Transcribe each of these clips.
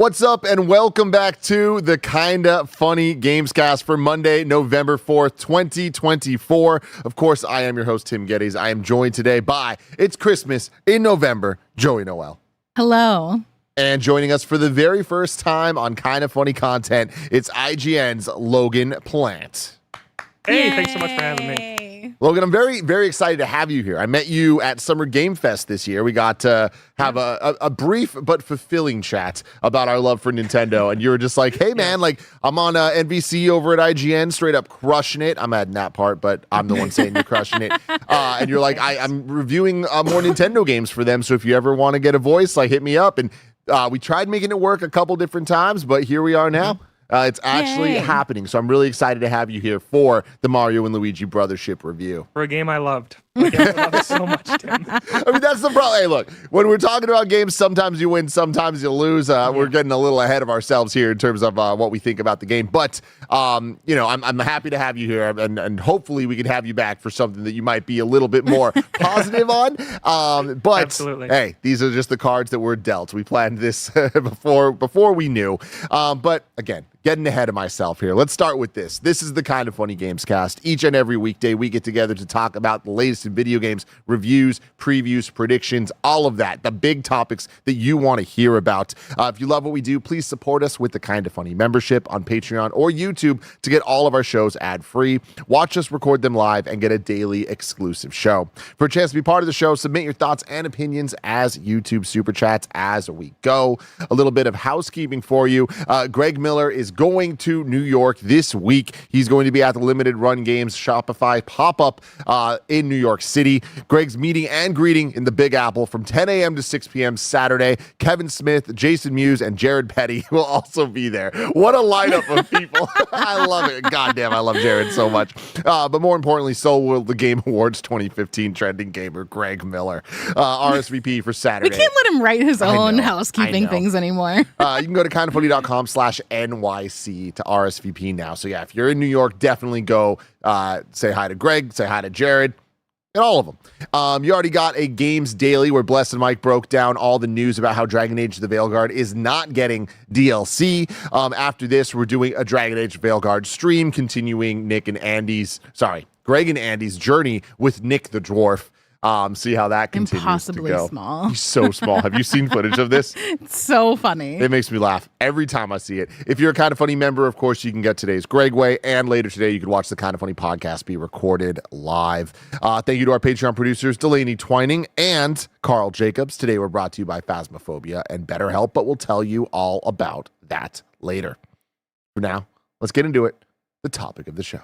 What's up, and welcome back to the Kinda Funny Gamescast for Monday, November 4th, 2024. Of course, I am your host, Tim Geddes. I am joined today by, it's Christmas in November, Joey Noel. Hello. And joining us for the very first time on Kinda Funny Content, it's IGN's Logan Plant. Hey, thanks so much for having me. Logan, I'm very, very excited to have you here. I met you at Summer Game Fest this year. We got to have a brief but fulfilling chat about our love for Nintendo. And you were just like, hey, man, like I'm on NBC over at IGN, straight up crushing it. I'm adding that part, but I'm the one saying you're crushing it. And you're like, I'm reviewing more Nintendo games for them. So if you ever want to get a voice, like hit me up. And we tried making it work a couple different times, but here we are now. It's actually happening, so I'm really excited to have you here for the Mario and Luigi Brothership review. For a game I loved. I love it so much, Tim. I mean, that's the problem. Hey, look, when we're talking about games, sometimes you win, sometimes you lose. We're getting a little ahead of ourselves here in terms of what we think about the game. But, I'm happy to have you here, and hopefully we can have you back for something that you might be a little bit more positive on. But, absolutely. Hey, these are just the cards that were dealt. We planned this before we knew. But, again, getting ahead of myself here. Let's start with this. This is the Kinda Funny Gamescast. Each and every weekday, we get together to talk about the latest in video games, reviews, previews, predictions, all of that, the big topics that you want to hear about. If you love what we do, please support us with the Kinda Funny membership on Patreon or YouTube to get all of our shows ad-free. Watch us record them live and get a daily exclusive show. For a chance to be part of the show, submit your thoughts and opinions as YouTube Super Chats as we go. A little bit of housekeeping for you. Greg Miller is going to New York this week. He's going to be at the Limited Run Games Shopify pop-up in New York City. Greg's meeting and greeting in the Big Apple from 10 a.m. to 6 p.m. Saturday. Kevin Smith, Jason Mewes, and Jared Petty will also be there. What a lineup of people. I love it. Goddamn, I love Jared so much. But more importantly, so will the Game Awards 2015 trending gamer, Greg Miller. RSVP for Saturday. We can't let him write his own housekeeping things anymore. You can go to kindafunny.com/NYC to RSVP now. So yeah, if you're in New York, definitely go say hi to Greg, say hi to Jared, and all of them. You already got a Games Daily where Blessed Mike broke down all the news about how Dragon Age the Veilguard is not getting DLC. After this, we're doing a Dragon Age Veilguard stream, continuing Greg and Andy's journey with Nick the Dwarf. See how that continues Impossibly to go. small. He's so small. Have you seen footage of this? It's so funny. It makes me laugh every time I see it. If you're a Kinda Funny member, of course, you can get today's Greg Way, and later today, you can watch the Kinda Funny podcast be recorded live. Thank you to our Patreon producers, Delaney Twining and Carl Jacobs. Today, we're brought to you by Phasmophobia and BetterHelp, but we'll tell you all about that later. For now, let's get into it. The topic of the show.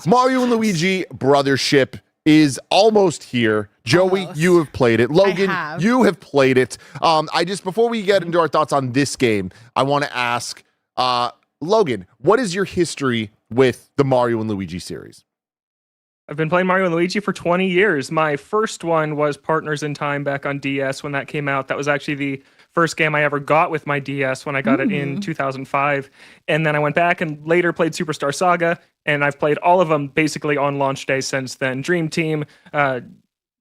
Mario and Luigi Brothership is almost here. Joey, you have played it. Logan, you have played it. Before we get into our thoughts on this game, I want to ask, Logan, what is your history with the Mario and Luigi series? I've been playing Mario and Luigi for 20 years. My first one was Partners in Time back on DS when that came out. That was actually the first game I ever got with my DS when I got it in 2005. And then I went back and later played Superstar Saga, and I've played all of them basically on launch day since then. Dream Team,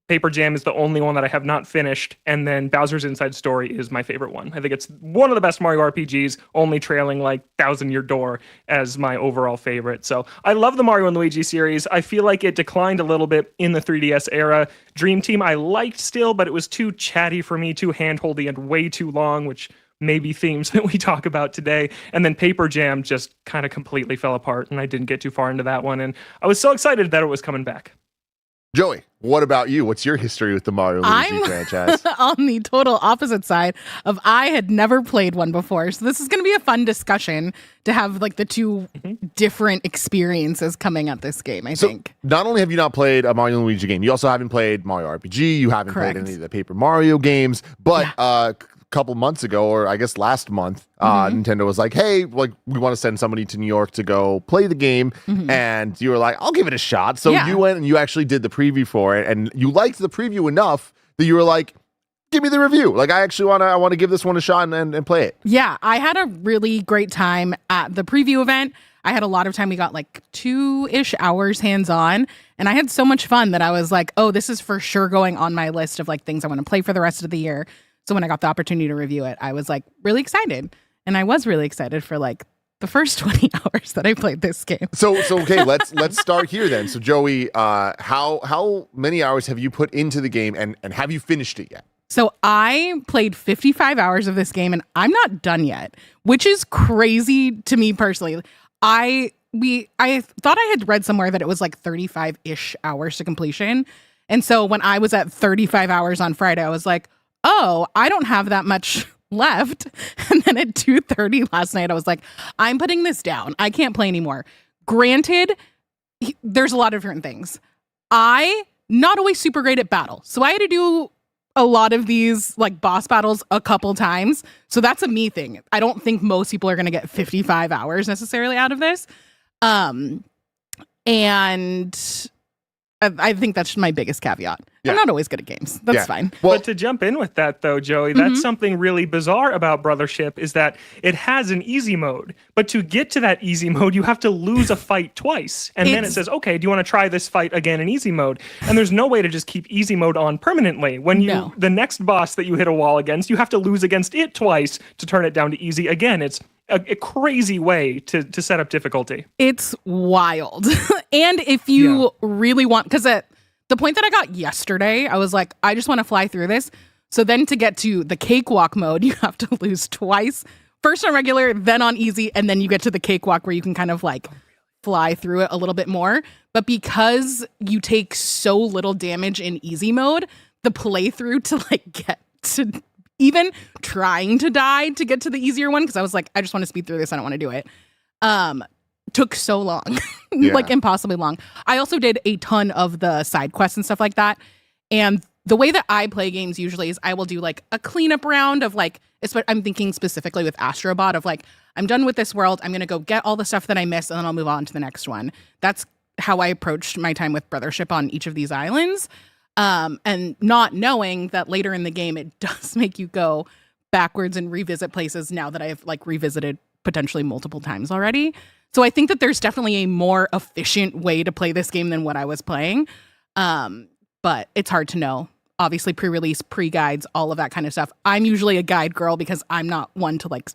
Paper Jam is the only one that I have not finished, and then Bowser's Inside Story is my favorite one. I think it's one of the best Mario RPGs, only trailing like Thousand Year Door as my overall favorite. So I love the Mario and Luigi series. I feel like it declined a little bit in the 3DS era. Dream Team I liked still, but it was too chatty for me, too handholdy, and way too long, which may be themes that we talk about today. And then Paper Jam just kind of completely fell apart, and I didn't get too far into that one. And I was so excited that it was coming back. Joey, what about you? What's your history with the Mario and Luigi franchise? On the total opposite side of I had never played one before. So this is going to be a fun discussion to have like the two different experiences coming at this game, I think. Not only have you not played a Mario and Luigi game, you also haven't played Mario RPG, you haven't played any of the Paper Mario games, but couple months ago, or I guess last month, Nintendo was like, hey, like we want to send somebody to New York to go play the game. And you were like, I'll give it a shot. So you went and you actually did the preview for it, and you liked the preview enough that you were like, give me the review. Like, I actually want to give this one a shot and play it. Yeah, I had a really great time at the preview event. I had a lot of time. We got like 2-ish hours hands-on, and I had so much fun that I was like, oh, this is for sure going on my list of like things I want to play for the rest of the year. So when I got the opportunity to review it, I was like really excited. And I was really excited for like the first 20 hours that I played this game. So okay, let's start here then. So Joey, how many hours have you put into the game, and have you finished it yet? So I played 55 hours of this game and I'm not done yet, which is crazy to me personally. I thought I had read somewhere that it was like 35-ish hours to completion. And so when I was at 35 hours on Friday, I was like, oh, I don't have that much left. And then at 2:30 last night, I was like, I'm putting this down. I can't play anymore. Granted, there's a lot of different things. I not always super great at battle. So I had to do a lot of these like boss battles a couple times. So that's a me thing. I don't think most people are going to get 55 hours necessarily out of this. And I think that's my biggest caveat. Yeah. I'm not always good at games. That's fine. Well, but to jump in with that, though, Joey, that's something really bizarre about Brothership is that it has an easy mode. But to get to that easy mode, you have to lose a fight twice. And then it says, okay, do you want to try this fight again in easy mode? And there's no way to just keep easy mode on permanently. When the next boss that you hit a wall against, you have to lose against it twice to turn it down to easy again. It's a crazy way to set up difficulty. It's wild. And if you really want, because at the point that I got yesterday, I was like, I just want to fly through this. So then to get to the cakewalk mode, you have to lose twice. First on regular, then on easy, and then you get to the cakewalk where you can kind of like fly through it a little bit more. But because you take so little damage in easy mode, the playthrough to like get to even trying to die to get to the easier one, because I was like, I just want to speed through this. I don't want to do it. Took so long, like impossibly long. I also did a ton of the side quests and stuff like that. And the way that I play games usually is I will do like a cleanup round of like, I'm thinking specifically with Astrobot of like, I'm done with this world. I'm going to go get all the stuff that I missed and then I'll move on to the next one. That's how I approached my time with Brothership on each of these islands. And not knowing that later in the game, it does make you go backwards and revisit places now that I've like revisited potentially multiple times already. So I think that there's definitely a more efficient way to play this game than what I was playing. But it's hard to know. Obviously, pre-release, pre-guides, all of that kind of stuff. I'm usually a guide girl because I'm not one to like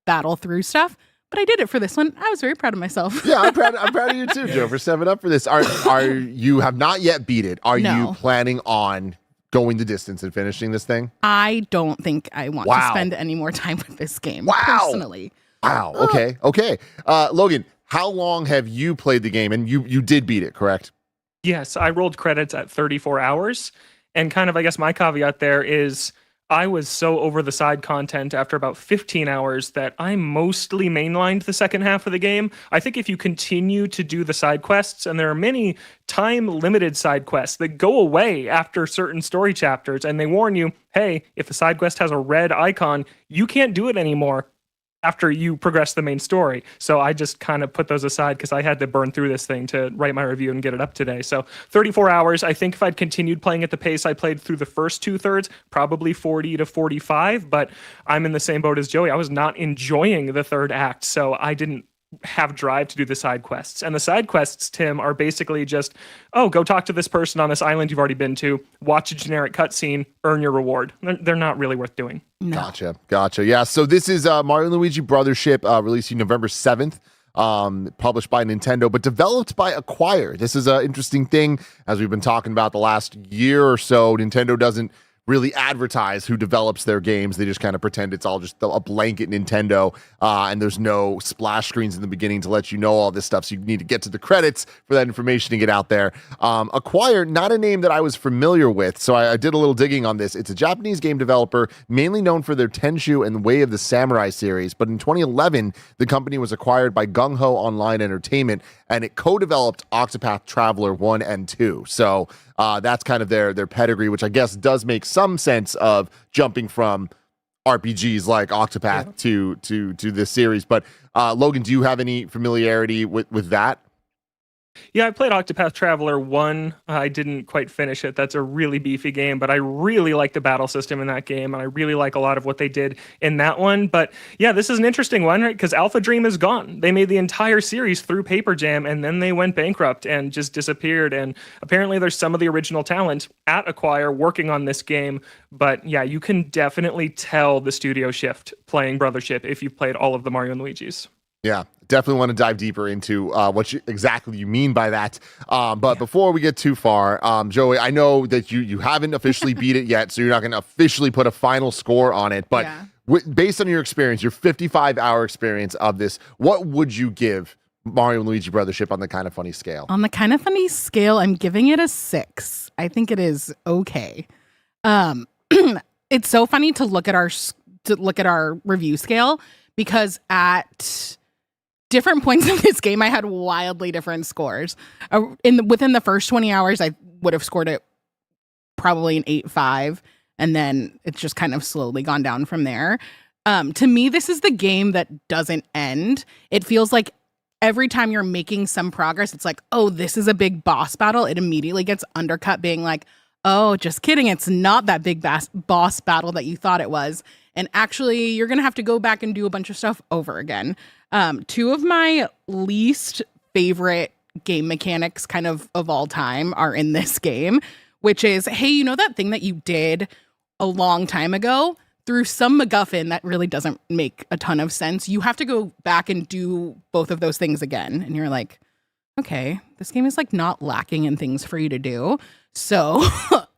battle through stuff. But I did it for this one. I was very proud of myself. Yeah, I'm proud of you too, Joe, for stepping up for this. Are you have not yet beat it? Are you planning on going the distance and finishing this thing? I don't think I want to spend any more time with this game personally. Wow. Okay. Logan, how long have you played the game? And you did beat it, correct? Yes, I rolled credits at 34 hours. And kind of, I guess my caveat there is I was so over the side content after about 15 hours that I mostly mainlined the second half of the game. I think if you continue to do the side quests, and there are many time-limited side quests that go away after certain story chapters, and they warn you, hey, if the side quest has a red icon, you can't do it anymore after you progress the main story. So I just kind of put those aside because I had to burn through this thing to write my review and get it up today. So 34 hours. I think if I'd continued playing at the pace I played through the first 2/3, probably 40 to 45, but I'm in the same boat as Joey. I was not enjoying the third act, so I didn't have drive to do the side quests. And the side quests, Tim, are basically just, oh, go talk to this person on this island you've already been to, watch a generic cutscene, earn your reward. They're not really worth doing. No. Gotcha. Yeah, so this is Mario & Luigi Brothership, releasing November 7th. Published by Nintendo, but developed by Acquire. This is an interesting thing, as we've been talking about the last year or so. Nintendo doesn't really advertise who develops their games. They just kind of pretend it's all just a blanket Nintendo, and there's no splash screens in the beginning to let you know all this stuff, so you need to get to the credits for that information to get out there. Acquire, not a name that I was familiar with, so I did a little digging on this. It's a Japanese game developer, mainly known for their Tenchu and Way of the Samurai series, but in 2011, the company was acquired by Gung Ho Online Entertainment, and it co-developed Octopath Traveler 1 and 2. So that's kind of their pedigree, which I guess does make some sense of jumping from RPGs like Octopath to this series. But Logan, do you have any familiarity with that? Yeah, I played Octopath Traveler 1. I didn't quite finish it. That's a really beefy game, but I really like the battle system in that game, and I really like a lot of what they did in that one. But yeah, this is an interesting one, right? Because Alpha Dream is gone. They made the entire series through Paper Jam, and then they went bankrupt and just disappeared. And apparently there's some of the original talent at Acquire working on this game. But yeah, you can definitely tell the studio shift playing Brothership if you've played all of the Mario and Luigi's. Yeah, definitely want to dive deeper into what exactly you mean by that. But before we get too far, Joey, I know that you haven't officially beat it yet, so you're not going to officially put a final score on it. But based on your experience, your 55-hour experience of this, what would you give Mario and Luigi Brothership on the Kind of Funny scale? On the Kind of Funny scale, I'm giving it a 6. I think it is okay. It's so funny to look at our review scale, because at different points of this game, I had wildly different scores. Within the first 20 hours, I would have scored it probably an 8.5, and then it's just kind of slowly gone down from there. To me, this is the game that doesn't end. It feels like every time you're making some progress, it's like, oh, this is a big boss battle. It immediately gets undercut, being like, oh, just kidding. It's not that big boss battle that you thought it was. And actually, you're going to have to go back and do a bunch of stuff over again. Two of my least favorite game mechanics kind of all time are in this game, which is, hey, you know that thing that you did a long time ago? Through some MacGuffin that really doesn't make a ton of sense, you have to go back and do both of those things again. And you're like, okay, this game is like not lacking in things for you to do. So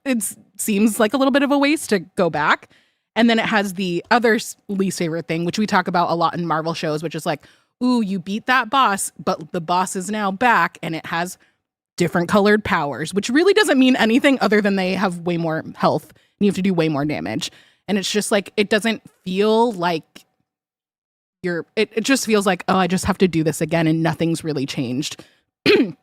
it seems like a little bit of a waste to go back. And then it has the other least favorite thing, which we talk about a lot in Marvel shows, which is like, ooh, you beat that boss, but the boss is now back and it has different colored powers, which really doesn't mean anything other than they have way more health and you have to do way more damage. And it's just like, it doesn't feel like it just feels like, oh, I just have to do this again and nothing's really changed. You're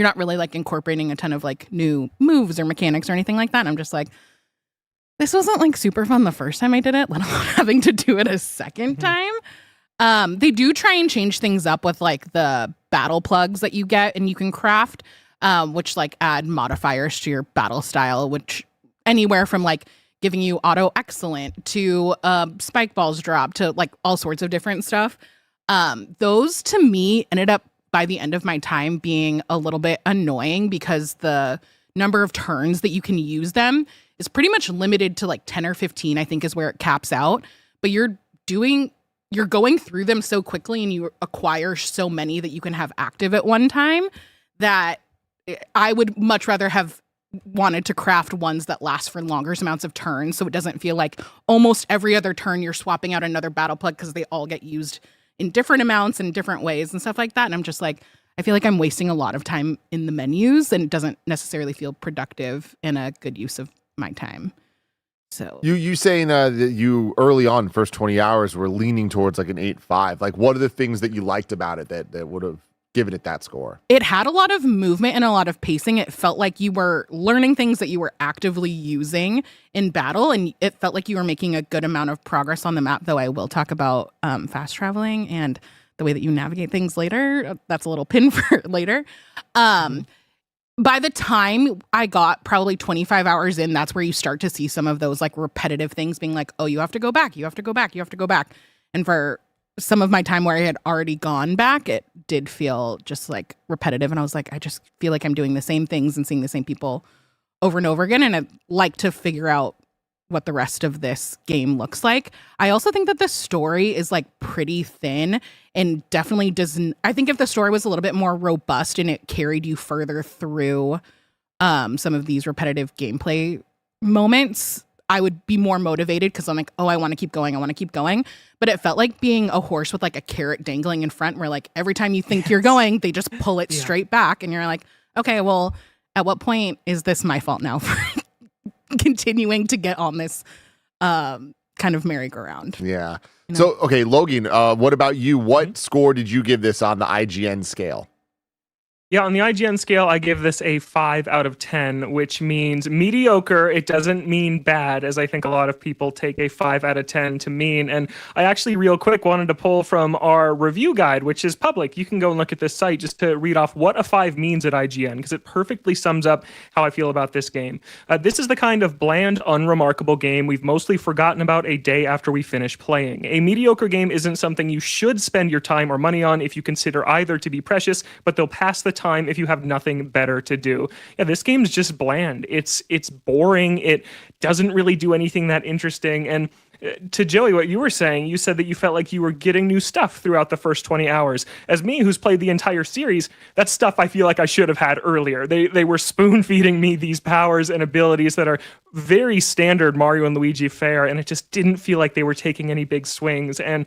not really like incorporating a ton of like new moves or mechanics or anything like that. And I'm just like, this wasn't like super fun the first time I did it, let alone having to do it a second time. They do try and change things up with like the battle plugs that you get and you can craft, which like add modifiers to your battle style, which anywhere from like giving you auto excellent to spike balls drop to like all sorts of different stuff. Those to me ended up by the end of my time being a little bit annoying because the number of turns that you can use them is pretty much limited to like 10 or 15, I think is where it caps out. But you're going through them so quickly and you acquire so many that you can have active at one time that I would much rather have wanted to craft ones that last for longer amounts of turns. So it doesn't feel like almost every other turn you're swapping out another battle plug because they all get used in different amounts and different ways and stuff like that. And I'm just like, I feel like I'm wasting a lot of time in the menus and it doesn't necessarily feel productive and a good use of my time. So you saying that you early on first 20 hours were leaning towards like an 8.5. Like what are the things that you liked about it that would have given it that score? It had a lot of movement and a lot of pacing. It felt like you were learning things that you were actively using in battle, and it felt like you were making a good amount of progress on the map, though I will talk about fast traveling and the way that you navigate things later. That's a little pin for later. By the time I got probably 25 hours in, that's where you start to see some of those like repetitive things being like, oh, you have to go back, you have to go back, you have to go back. And for some of my time where I had already gone back, it did feel just like repetitive. And I was like, I just feel like I'm doing the same things and seeing the same people over and over again. And I'd like to figure out what the rest of this game looks like. I also think that the story is like pretty thin and definitely doesn't. I think if the story was a little bit more robust and it carried you further through some of these repetitive gameplay moments, I would be more motivated because I'm like, oh, I want to keep going. I want to keep going. But it felt like being a horse with like a carrot dangling in front where like every time you think you're going, they just pull it straight back. And you're like, okay, well, at what point is this my fault now for continuing to get on this kind of merry-go-round? Yeah. You know? So, okay, Logan, what about you? What score did you give this on the IGN scale? Yeah, on the IGN scale, I give this a 5 out of 10, which means mediocre. It doesn't mean bad, as I think a lot of people take a 5 out of 10 to mean. And I actually, real quick, wanted to pull from our review guide, which is public. You can go and look at this site just to read off what a 5 means at IGN, because it perfectly sums up how I feel about this game. This is the kind of bland, unremarkable game we've mostly forgotten about a day after we finish playing. A mediocre game isn't something you should spend your time or money on if you consider either to be precious, but they'll pass the time if you have nothing better to do. Yeah, this game's just bland. It's boring. It doesn't really do anything that interesting. And to Joey, what you were saying, you said that you felt like you were getting new stuff throughout the first 20 hours. As me, who's played the entire series, that's stuff I feel like I should have had earlier. They were spoon-feeding me these powers and abilities that are very standard Mario and Luigi fare, and it just didn't feel like they were taking any big swings. And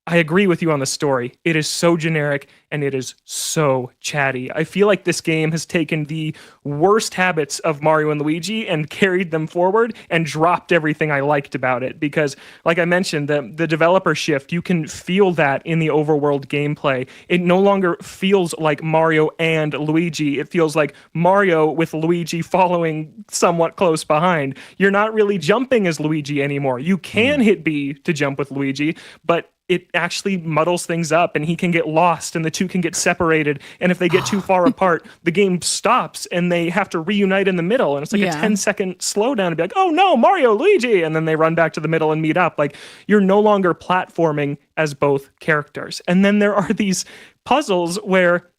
I agree with you on the story. It is so generic and it is so chatty. I feel like this game has taken the worst habits of Mario and Luigi and carried them forward and dropped everything I liked about it. Because, like I mentioned, the developer shift, you can feel that in the overworld gameplay. It no longer feels like Mario and Luigi. It feels like Mario with Luigi following somewhat close behind. You're not really jumping as Luigi anymore. You can hit B to jump with Luigi, but it actually muddles things up and he can get lost and the two can get separated. And if they get too far apart, the game stops and they have to reunite in the middle. And it's like a 10-second slowdown to be like, oh no, Mario, Luigi. And then they run back to the middle and meet up. Like, you're no longer platforming as both characters. And then there are these puzzles where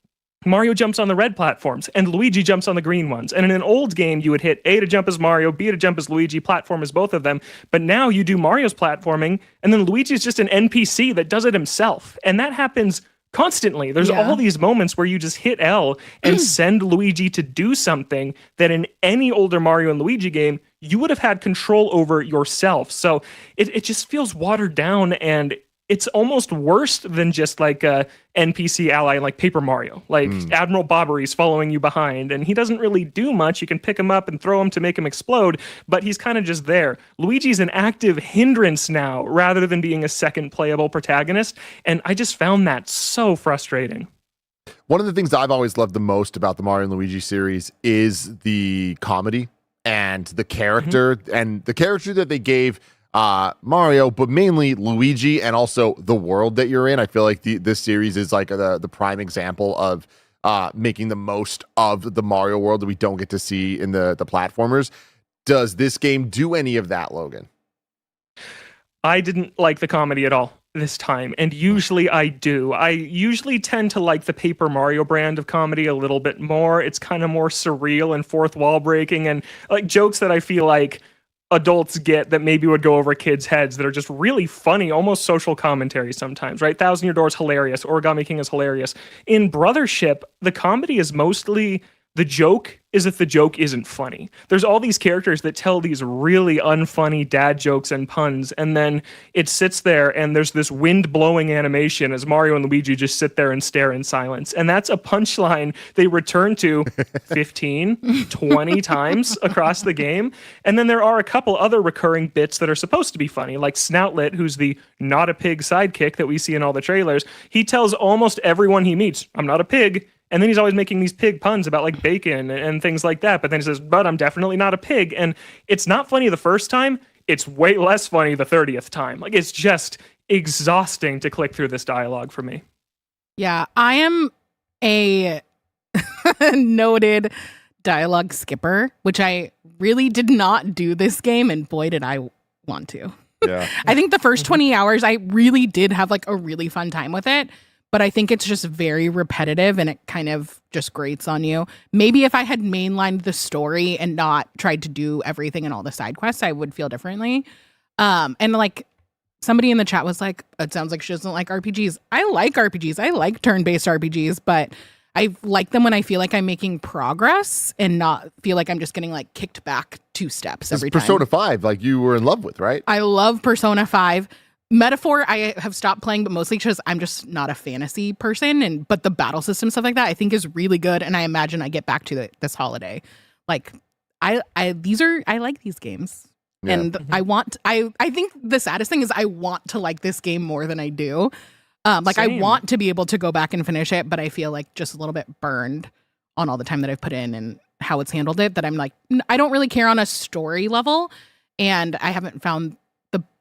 Mario jumps on the red platforms and Luigi jumps on the green ones. And in an old game, you would hit A to jump as Mario, B to jump as Luigi, platform as both of them. But now you do Mario's platforming and then Luigi's just an NPC that does it himself. And that happens constantly. There's all these moments where you just hit L and send Luigi to do something that in any older Mario and Luigi game, you would have had control over yourself. So it just feels watered down, and it's almost worse than just like a NPC ally like Paper Mario. Like Admiral Bobbery's following you behind, and he doesn't really do much. You can pick him up and throw him to make him explode, but he's kind of just there. Luigi's an active hindrance now rather than being a second playable protagonist, and I just found that so frustrating. One of the things I've always loved the most about the Mario and Luigi series is the comedy and the character, and the character that they gave Mario, but mainly Luigi, and also the world that you're in. I feel like this series is like the prime example of making the most of the Mario world that we don't get to see in the platformers. Does this game do any of that, Logan? I didn't like the comedy at all this time, and usually I do. I usually tend to like the Paper Mario brand of comedy a little bit more. It's kind of more surreal and fourth wall breaking, and like jokes that I feel like adults get that maybe would go over kids' heads that are just really funny, almost social commentary sometimes, right? Thousand Year Door is hilarious. Origami King is hilarious. In Brothership, the comedy is mostly the joke is if the joke isn't funny. There's all these characters that tell these really unfunny dad jokes and puns, and then it sits there and there's this wind-blowing animation as Mario and Luigi just sit there and stare in silence. And that's a punchline they return to 15, 20 times across the game. And then there are a couple other recurring bits that are supposed to be funny, like Snoutlet, who's the not a pig sidekick that we see in all the trailers. He tells almost everyone he meets, I'm not a pig. And then he's always making these pig puns about like bacon and things like that. But then he says, but I'm definitely not a pig. And it's not funny the first time. It's way less funny the 30th time. Like, it's just exhausting to click through this dialogue for me. Yeah, I am a noted dialogue skipper, which I really did not do this game. And boy, did I want to. Yeah. I think the first 20 hours, I really did have like a really fun time with it. But I think it's just very repetitive and it kind of just grates on you. Maybe if I had mainlined the story and not tried to do everything and all the side quests, I would feel differently. And like somebody in the chat was like, it sounds like she doesn't like RPGs. I like RPGs. I like turn-based RPGs, but I like them when I feel like I'm making progress and not feel like I'm just getting like kicked back 2 steps every time. Persona 5, like you were in love with, right? I love Persona 5. Metaphor, I have stopped playing, but mostly because I'm just not a fantasy person. But the battle system stuff like that, I think is really good, and I imagine I get back to it this holiday. Like, I like these games, and I think the saddest thing is I want to like this game more than I do. Like, same. I want to be able to go back and finish it, but I feel like just a little bit burned on all the time that I've put in and how it's handled it, that I'm like, I don't really care on a story level. And I haven't found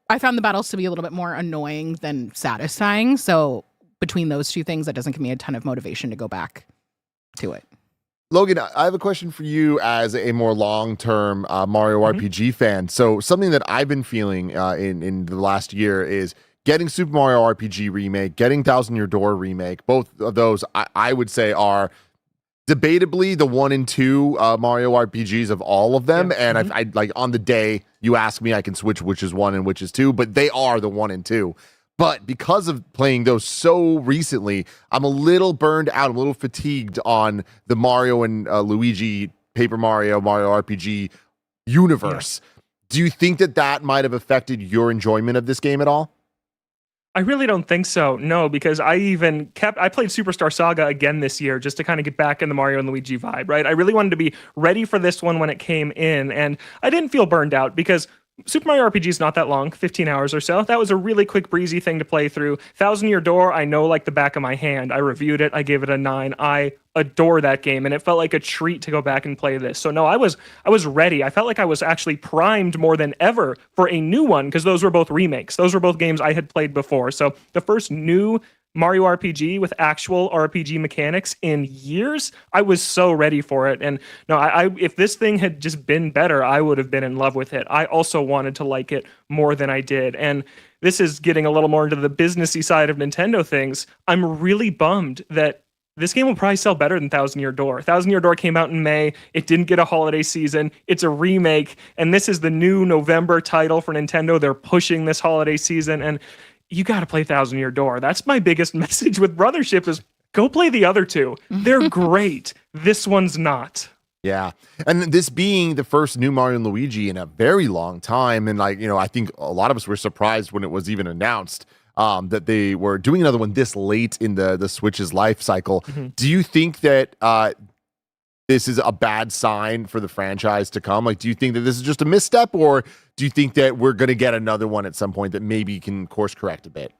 I found the battles to be a little bit more annoying than satisfying. So between those two things, that doesn't give me a ton of motivation to go back to it. Logan, I have a question for you as a more long-term Mario RPG fan. So something that I've been feeling in the last year is getting Super Mario RPG Remake, getting Thousand Year Door Remake. Both of those, I would say, are debatably the 1 and 2 Mario RPGs of all of them. And I like on the day you ask me, I can switch which is 1 and which is 2, but they are the 1 and 2. But because of playing those so recently, I'm a little burned out. I'm a little fatigued on the Mario and Luigi Paper Mario RPG universe. Yeah. Do you think that might have affected your enjoyment of this game at all? I really don't think so, no, because I played Superstar Saga again this year just to kind of get back in the Mario and Luigi vibe, right? I really wanted to be ready for this one when it came in, and I didn't feel burned out because Super Mario RPG is not that long, 15 hours or so. That was a really quick, breezy thing to play through. Thousand Year Door, I know like the back of my hand. I reviewed it. I gave it a 9. I adore that game, and it felt like a treat to go back and play this. So no, I was ready. I felt like I was actually primed more than ever for a new one because those were both remakes. Those were both games I had played before. So the first new Mario RPG with actual RPG mechanics in years, I was so ready for it. And no, if this thing had just been better, I would have been in love with it. I also wanted to like it more than I did. And this is getting a little more into the businessy side of Nintendo things. I'm really bummed that this game will probably sell better than Thousand Year Door. Thousand Year Door came out in May. It didn't get a holiday season. It's a remake. And this is the new November title for Nintendo. They're pushing this holiday season. And you got to play Thousand Year Door. That's my biggest message with Brothership is go play the other two. They're great. This one's not. Yeah. And this being the first new Mario and Luigi in a very long time. And I think a lot of us were surprised when it was even announced that they were doing another one this late in the Switch's life cycle. Mm-hmm. Do you think that this is a bad sign for the franchise to come? Like, do you think that this is just a misstep, or do you think that we're going to get another one at some point that maybe can course correct a bit?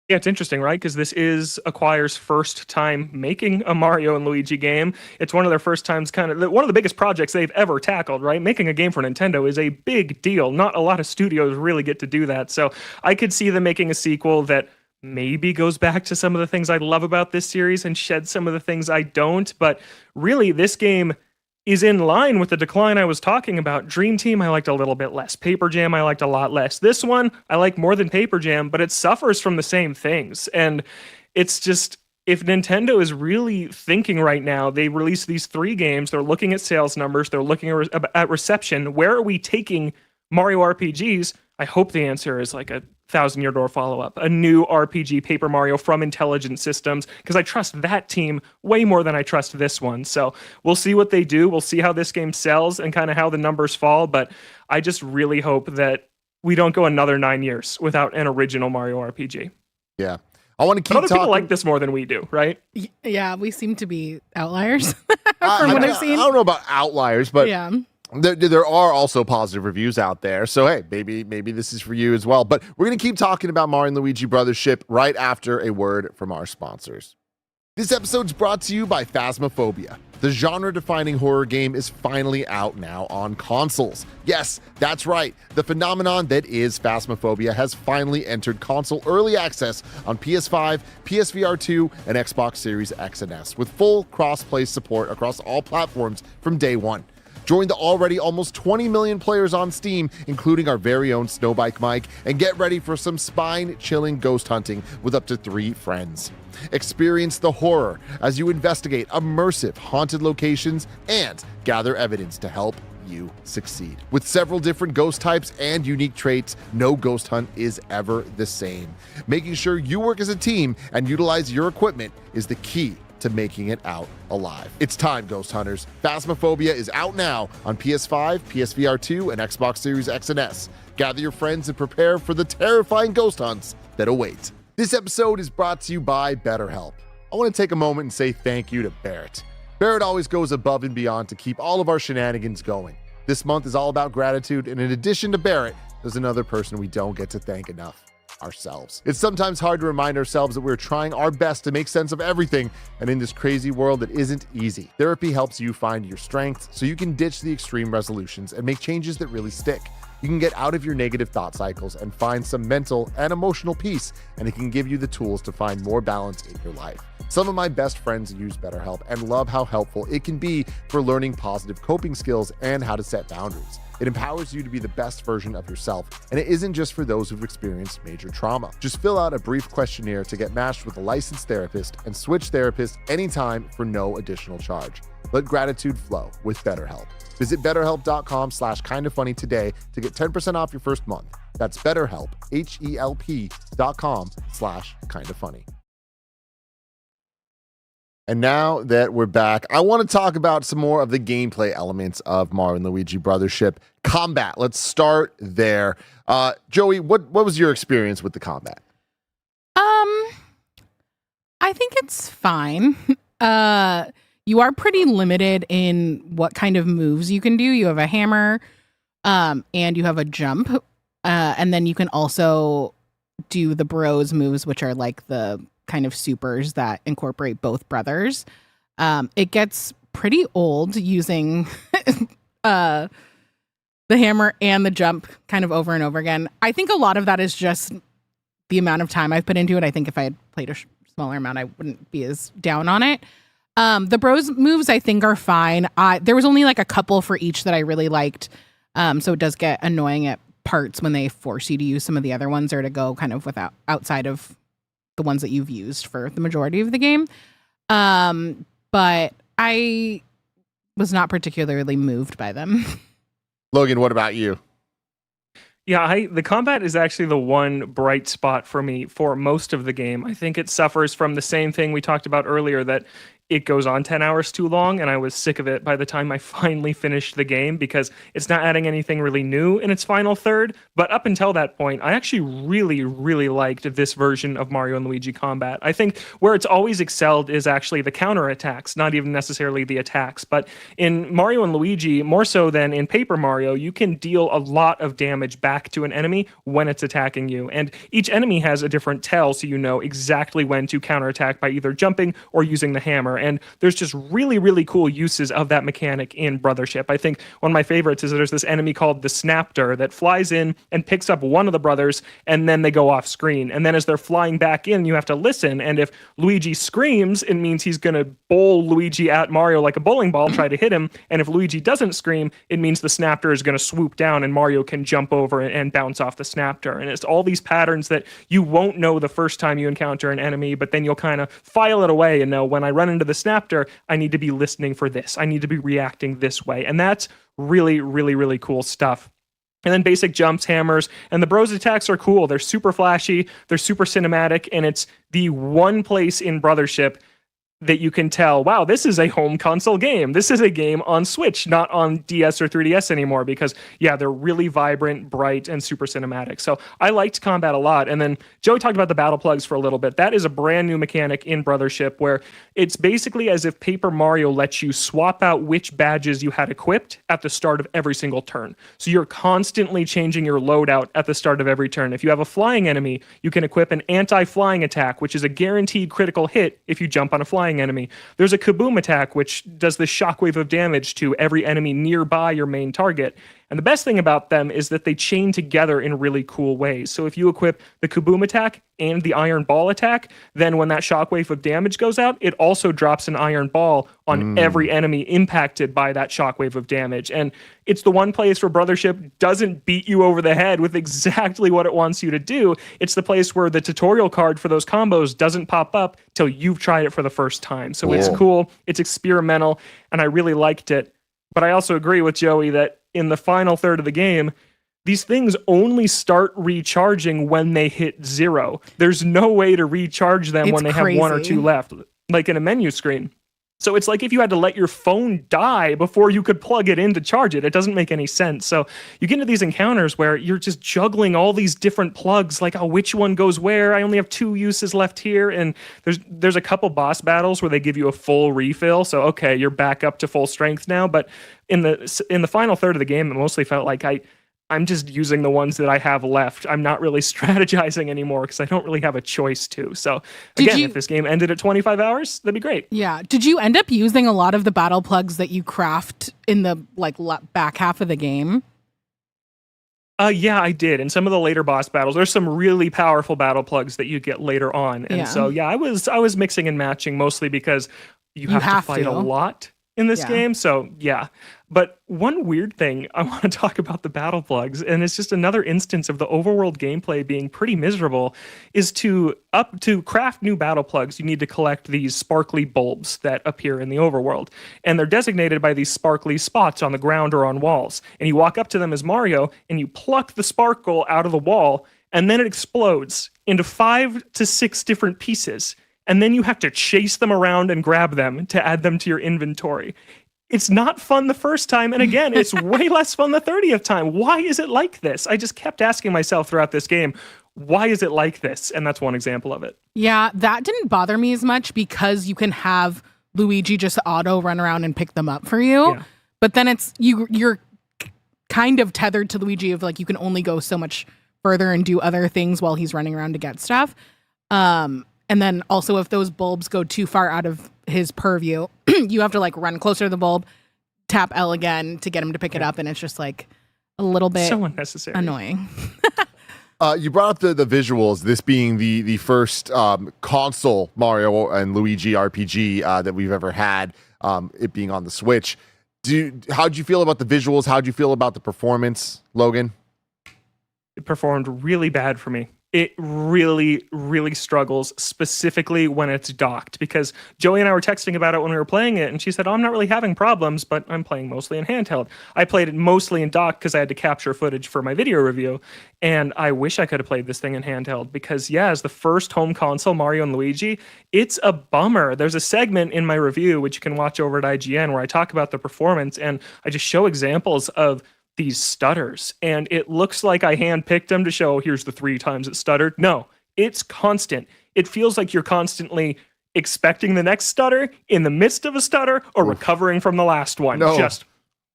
Yeah, it's interesting, right? Because this is Acquire's first time making a Mario and Luigi game. It's one of their first times, one of the biggest projects they've ever tackled, right? Making a game for Nintendo is a big deal. Not a lot of studios really get to do that. So I could see them making a sequel that maybe goes back to some of the things I love about this series and shed some of the things I don't. But really, this game is in line with the decline I was talking about. Dream Team, I liked a little bit less. Paper Jam, I liked a lot less. This one, I like more than Paper Jam, but it suffers from the same things. And it's just, if Nintendo is really thinking right now, they release these 3 games, they're looking at sales numbers, they're looking at reception. Where are we taking Mario RPGs? I hope the answer is like a Thousand Year Door follow-up, a new RPG Paper Mario from Intelligent Systems, because I trust that team way more than I trust this one. So we'll see what they do. We'll see how this game sells and kind of how the numbers fall. But I just really hope that we don't go another 9 years without an original Mario RPG. Yeah. I want to keep other talking. People like this more than we do, right? Yeah, we seem to be outliers from what I've seen. I don't know about outliers, but yeah. There are also positive reviews out there. So, hey, maybe this is for you as well. But we're going to keep talking about Mario and Luigi Brothership right after a word from our sponsors. This episode's brought to you by Phasmophobia. The genre-defining horror game is finally out now on consoles. Yes, that's right. The phenomenon that is Phasmophobia has finally entered console early access on PS5, PSVR 2, and Xbox Series X and S, with full cross-play support across all platforms from day one. Join the already almost 20 million players on Steam, including our very own Snowbike Mike, and get ready for some spine-chilling ghost hunting with up to 3 friends. Experience the horror as you investigate immersive haunted locations and gather evidence to help you succeed. With several different ghost types and unique traits, no ghost hunt is ever the same. Making sure you work as a team and utilize your equipment is the key to making it out alive. It's time, Ghost Hunters. Phasmophobia is out now on PS5, PSVR 2, and Xbox Series X and S. Gather your friends and prepare for the terrifying ghost hunts that await. This episode is brought to you by BetterHelp. I want to take a moment and say thank you to Barrett. Barrett always goes above and beyond to keep all of our shenanigans going. This month is all about gratitude, and in addition to Barrett, there's another person we don't get to thank enough. ourselves. It's sometimes hard to remind ourselves that we're trying our best to make sense of everything, and in this crazy world that isn't easy. Therapy helps you find your strength so you can ditch the extreme resolutions and make changes that really stick. You can get out of your negative thought cycles and find some mental and emotional peace, and it can give you the tools to find more balance in your life. Some of my best friends use BetterHelp and love how helpful it can be for learning positive coping skills and how to set boundaries. It empowers you to be the best version of yourself, and it isn't just for those who've experienced major trauma. Just fill out a brief questionnaire to get matched with a licensed therapist and switch therapists anytime for no additional charge. Let gratitude flow with BetterHelp. Visit betterhelp.com/kindafunny today to get 10% off your first month. That's BetterHelp, HELP.com/kindafunny. And now that we're back, I want to talk about some more of the gameplay elements of Mario and Luigi Brothership. Combat, let's start there. Joey, what was your experience with the combat? I think it's fine. You are pretty limited in what kind of moves you can do. You have a hammer, and you have a jump, and then you can also do the bros moves, which are like the kind of supers that incorporate both brothers. It gets pretty old using the hammer and the jump kind of over and over again. I think a lot of that is just the amount of time I've put into it. I think if I had played a smaller amount, I wouldn't be as down on it. The bros moves I think are fine. There was only like a couple for each that I really liked. So it does get annoying at parts when they force you to use some of the other ones or to go kind of outside of the ones that you've used for the majority of the game. But I was not particularly moved by them. Logan, what about you? Yeah, the combat is actually the one bright spot for me for most of the game. I think it suffers from the same thing we talked about earlier, that it goes on 10 hours too long, and I was sick of it by the time I finally finished the game because it's not adding anything really new in its final third. But up until that point, I actually really, really liked this version of Mario and Luigi combat. I think where it's always excelled is actually the counterattacks, not even necessarily the attacks. But in Mario and Luigi, more so than in Paper Mario, you can deal a lot of damage back to an enemy when it's attacking you. And each enemy has a different tell, so you know exactly when to counterattack by either jumping or using the hammer. And there's just really, really cool uses of that mechanic in Brothership. I think one of my favorites is there's this enemy called the Snapter that flies in and picks up one of the brothers, and then they go off screen. And then as they're flying back in, you have to listen. And if Luigi screams, it means he's going to bowl Luigi at Mario like a bowling ball, try to hit him. And if Luigi doesn't scream, it means the Snapter is going to swoop down and Mario can jump over and bounce off the Snapter. And it's all these patterns that you won't know the first time you encounter an enemy, but then you'll kind of file it away and know when I run into the Snapter, I need to be listening for this. I need to be reacting this way. And that's really, really, really cool stuff. And then basic jumps, hammers, and the bros attacks are cool. They're super flashy, they're super cinematic, and it's the one place in Brothership that you can tell, wow, this is a home console game. This is a game on Switch, not on DS or 3DS anymore, because, yeah, they're really vibrant, bright, and super cinematic. So I liked combat a lot. And then Joey talked about the battle plugs for a little bit. That is a brand new mechanic in Brothership where it's basically as if Paper Mario lets you swap out which badges you had equipped at the start of every single turn. So you're constantly changing your loadout at the start of every turn. If you have a flying enemy, you can equip an anti-flying attack, which is a guaranteed critical hit if you jump on a flying enemy. There's a kaboom attack, which does this shockwave of damage to every enemy nearby your main target. And the best thing about them is that they chain together in really cool ways. So if you equip the kaboom attack and the iron ball attack, then when that shockwave of damage goes out, it also drops an iron ball on every enemy impacted by that shockwave of damage. And it's the one place where Brothership doesn't beat you over the head with exactly what it wants you to do. It's the place where the tutorial card for those combos doesn't pop up till you've tried it for the first time. So it's cool, it's experimental, and I really liked it. But I also agree with Joey that in the final third of the game, these things only start recharging when they hit 0. There's no way to recharge them when they have 1 or 2 left, like in a menu screen. So it's like if you had to let your phone die before you could plug it in to charge it. It doesn't make any sense. So you get into these encounters where you're just juggling all these different plugs, like, oh, which one goes where? I only have 2 uses left here. And there's a couple boss battles where they give you a full refill. So, okay, you're back up to full strength now. But in the final third of the game, it mostly felt like I'm just using the ones that I have left. I'm not really strategizing anymore because I don't really have a choice to. So again, if this game ended at 25 hours, that'd be great. Yeah. Did you end up using a lot of the battle plugs that you craft in the back half of the game? Yeah, I did. In some of the later boss battles, there's some really powerful battle plugs that you get later on. And so yeah, I was mixing and matching mostly because you have to fight a lot in this game. So yeah. But one weird thing I want to talk about the battle plugs, and it's just another instance of the overworld gameplay being pretty miserable, is to craft new battle plugs, you need to collect these sparkly bulbs that appear in the overworld. And they're designated by these sparkly spots on the ground or on walls. And you walk up to them as Mario and you pluck the sparkle out of the wall, and then it explodes into 5 to 6 different pieces. And then you have to chase them around and grab them to add them to your inventory. It's not fun the first time, and again, it's way less fun the 30th time. Why is it like this? I just kept asking myself throughout this game, why is it like this? And that's one example of it. Yeah, that didn't bother me as much because you can have Luigi just auto run around and pick them up for you. Yeah. But then it's you're kind of tethered to Luigi of like you can only go so much further and do other things while he's running around to get stuff. And then also if those bulbs go too far out of his purview, you have to like run closer to the bulb, tap L again to get him to pick it up. And it's just like a little bit so unnecessary, annoying. You brought up the visuals, this being the first console Mario and Luigi RPG that we've ever had, it being on the Switch. How'd you feel about the visuals? How'd you feel about the performance, Logan? It performed really bad for me. It really, really struggles, specifically when it's docked, because Joey and I were texting about it when we were playing it, and she said, I'm not really having problems, but I'm playing mostly in handheld. I played it mostly in dock because I had to capture footage for my video review, and I wish I could have played this thing in handheld, because yeah, as the first home console Mario and Luigi, it's a bummer. There's a segment in my review, which you can watch over at IGN, where I talk about the performance, and I just show examples of these stutters, and it looks like I handpicked them to show here's the 3 times it stuttered. No, it's constant. It feels like you're constantly expecting the next stutter in the midst of a stutter or recovering from the last one. No. Just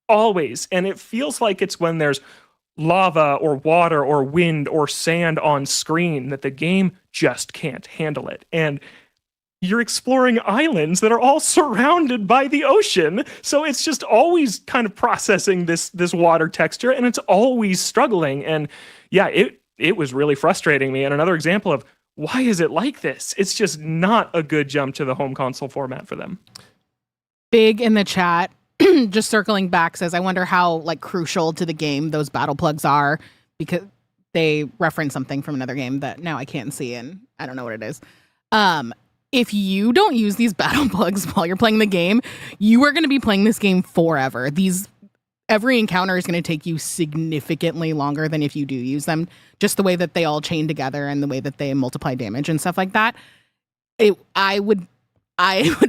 always. And it feels like it's when there's lava or water or wind or sand on screen that the game just can't handle it. And you're exploring islands that are all surrounded by the ocean. So it's just always kind of processing this water texture, and it's always struggling. And yeah, it was really frustrating me. And another example of why is it like this? It's just not a good jump to the home console format for them. Big in the chat, just circling back, says, I wonder how like crucial to the game those battle plugs are, because they reference something from another game that now I can't see and I don't know what it is. If you don't use these battle plugs while you're playing the game, you are going to be playing this game forever. Every encounter is going to take you significantly longer than if you do use them. Just the way that they all chain together and the way that they multiply damage and stuff like that. I would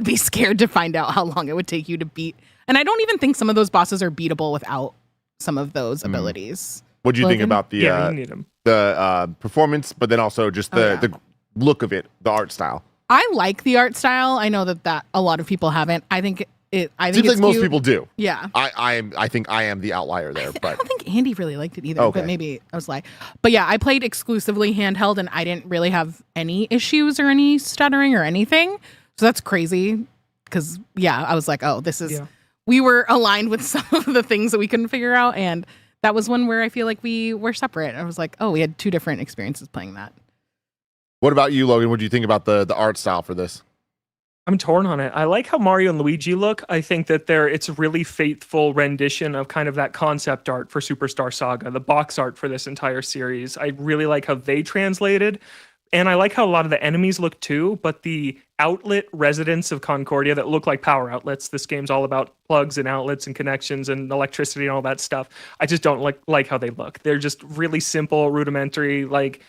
be scared to find out how long it would take you to beat. And I don't even think some of those bosses are beatable without some of those abilities. What do you think about the performance, but then also just the look of it, the art style? I like the art style. I know that a lot of people haven't. I think seems like most people do. Yeah. I think I am the outlier there. But I don't think Andy really liked it either. But maybe I was like, but yeah, I played exclusively handheld, and I didn't really have any issues or any stuttering or anything. So that's crazy. Because yeah, I was like, oh, this is. Yeah. We were aligned with some of the things that we couldn't figure out, and that was one where I feel like we were separate. I was like, oh, we had 2 different experiences playing that. What about you, Logan? What do you think about the art style for this? I'm torn on it. I like how Mario and Luigi look. I think that it's a really faithful rendition of kind of that concept art for Superstar Saga, the box art for this entire series. I really like how they translated. And I like how a lot of the enemies look too, but the outlet residents of Concordia that look like power outlets, this game's all about plugs and outlets and connections and electricity and all that stuff. I just don't like how they look. They're just really simple, rudimentary, like,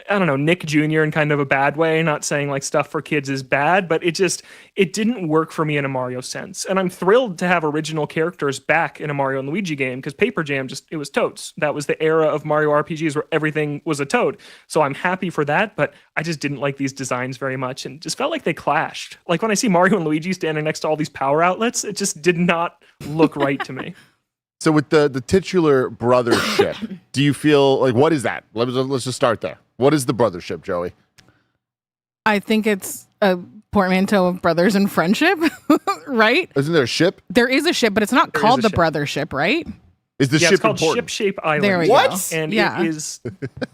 I don't know, Nick Jr. in kind of a bad way, not saying like stuff for kids is bad, but it didn't work for me in a Mario sense. And I'm thrilled to have original characters back in a Mario and Luigi game, because Paper Jam it was toads. That was the era of Mario RPGs where everything was a toad. So I'm happy for that, but I just didn't like these designs very much and just felt like they clashed. Like when I see Mario and Luigi standing next to all these power outlets, it just did not look right to me. So with the titular Brothership, do you feel like, what is that? Let's just start there. What is the Brothership, Joey? I think it's a portmanteau of brothers and friendship, right? Isn't there a ship? There is a ship, but it's not called the Brothership, right? Is the ship it's called important? Ship Shape Island. There we What? go. And Yeah. it is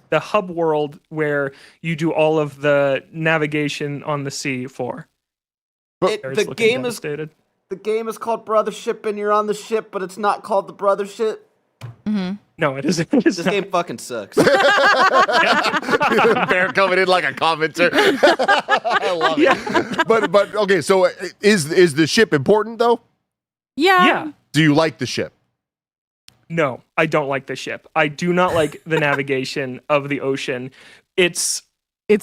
the hub world where you do all of the navigation on the sea for. The It's looking game is devastated. called Brothership, and you're on the ship, but it's not called the Brothership. No, it isn't. It is This not. game fucking sucks. Bear coming in like a commenter. I love it. But okay, so is the ship important though? Yeah. Do you like the ship? No, I don't like the ship. I do not like the navigation of the ocean. It's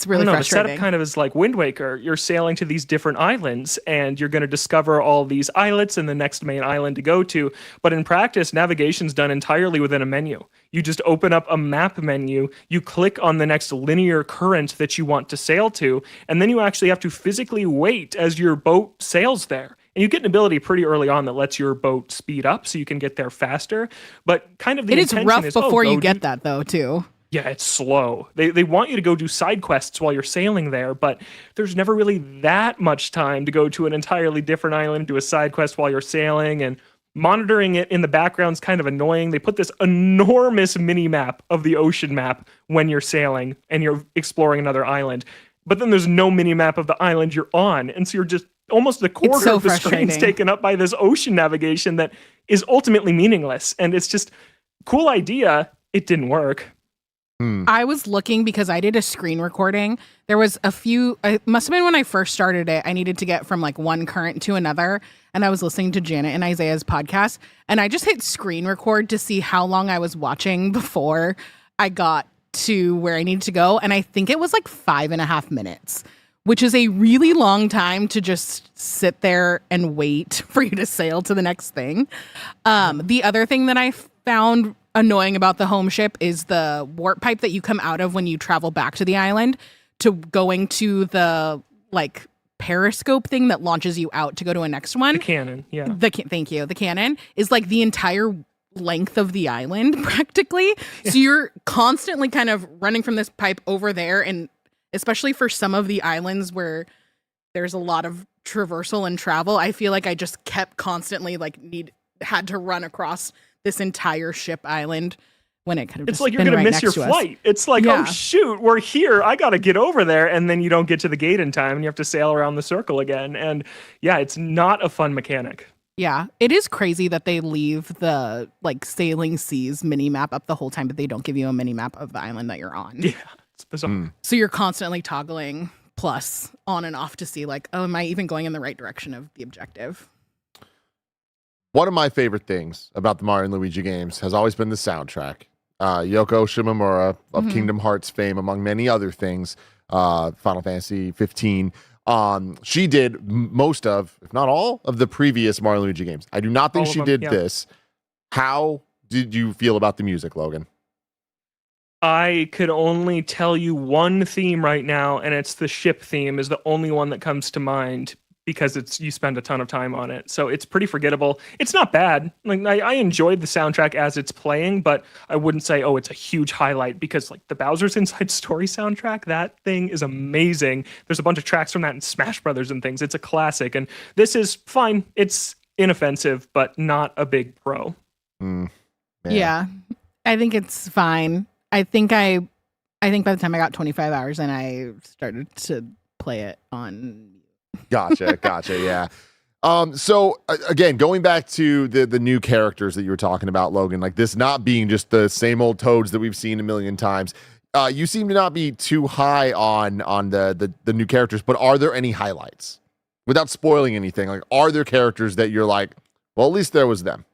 Really the frustrating. setup kind of is like Wind Waker. You're sailing to these different islands and you're going to discover all these islets and the next main island to go to. But in practice, navigation's done entirely within a menu. You just open up a map menu, you click on the next linear current that you want to sail to, and then you actually have to physically wait as your boat sails there. And you get an ability pretty early on that lets your boat speed up so you can get there faster. But kind of the It is intention rough is, before go you do- get that, though, too. Yeah, it's slow. They want you to go do side quests while you're sailing there, but there's never really that much time to go to an entirely different island, do a side quest while you're sailing, and monitoring it in the background's kind of annoying. They put this enormous mini map of the ocean map when you're sailing and you're exploring another island, but then there's no mini map of the island you're on, and so you're just almost a quarter so of the screen's frustrating. taken up by this ocean navigation that is ultimately meaningless. And it's just cool idea. It didn't work. I was looking because I did a screen recording. There was a few, it must have been when I first started it. I needed to get from like one current to another. And I was listening to Janet and Isaiah's podcast. And I just hit screen record to see how long I was watching before I got to where I needed to go. And I think it was like 5.5 minutes, which is a really long time to just sit there and wait for you to sail to the next thing. The other thing that I found annoying about the home ship is the warp pipe that you come out of when you travel back to the island to going to the like periscope thing that launches you out to go to a next one. The cannon, yeah. Thank you. The cannon is like the entire length of the island practically. So you're constantly kind of running from this pipe over there, and especially for some of the islands where there's a lot of traversal and travel, I feel like I just kept constantly like had to run across this entire ship island when it could have It's just like you're been going right to miss your next to us. flight. It's like, Yeah. oh shoot, we're here. I got to get over there. And then you don't get to the gate in time and you have to sail around the circle again. And yeah, it's not a fun mechanic. Yeah, it is crazy that they leave the like sailing seas mini map up the whole time, but they don't give you a mini map of the island that you're on. Yeah, it's bizarre. So you're constantly toggling plus on and off to see like, oh, am I even going in the right direction of the objective? One of my favorite things about the Mario and Luigi games has always been the soundtrack. Yoko Shimomura of Kingdom Hearts fame, among many other things, Final Fantasy 15. She did most of, if not all, of the previous Mario and Luigi games. I do not think All of she them, did yeah. this. How did you feel about the music, Logan? I could only tell you one theme right now, and it's the ship theme is the only one that comes to mind because you spend a ton of time on it. So it's pretty forgettable. It's not bad. Like I enjoyed the soundtrack as it's playing, but I wouldn't say, oh, it's a huge highlight because like the Bowser's Inside Story soundtrack, that thing is amazing. There's a bunch of tracks from that in Smash Brothers and things. It's a classic. And this is fine. It's inoffensive, but not a big pro. Yeah, I think it's fine. I think by the time I got 25 hours and I started to play it on. Gotcha, yeah. So again, going back to the new characters that you were talking about, Logan, like this not being just the same old Toads that we've seen a million times. You seem to not be too high on the new characters, but are there any highlights? Without spoiling anything, like are there characters that you're like, well, at least there was them?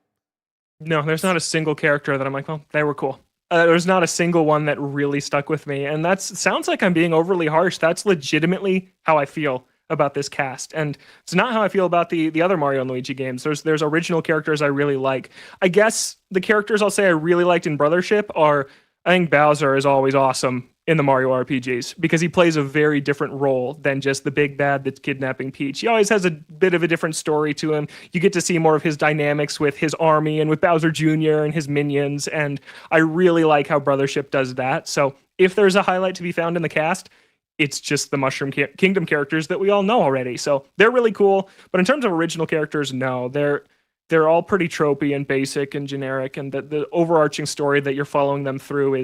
No, there's not a single character that I'm like, well, they were cool. There's not a single one that really stuck with me. And sounds like I'm being overly harsh. That's legitimately how I feel about this cast. And it's not how I feel about the other Mario and Luigi games. There's original characters I really like. I guess the characters I'll say I really liked in Brothership are I think Bowser is always awesome in the Mario RPGs because he plays a very different role than just the big bad that's kidnapping Peach. He always has a bit of a different story to him. You get to see more of his dynamics with his army and with Bowser Jr. and his minions, and I really like how Brothership does that. So if there's a highlight to be found in the cast, it's just the Mushroom Kingdom characters that we all know already. So they're really cool. But in terms of original characters, no, they're all pretty tropey and basic and generic. And the overarching story that you're following them through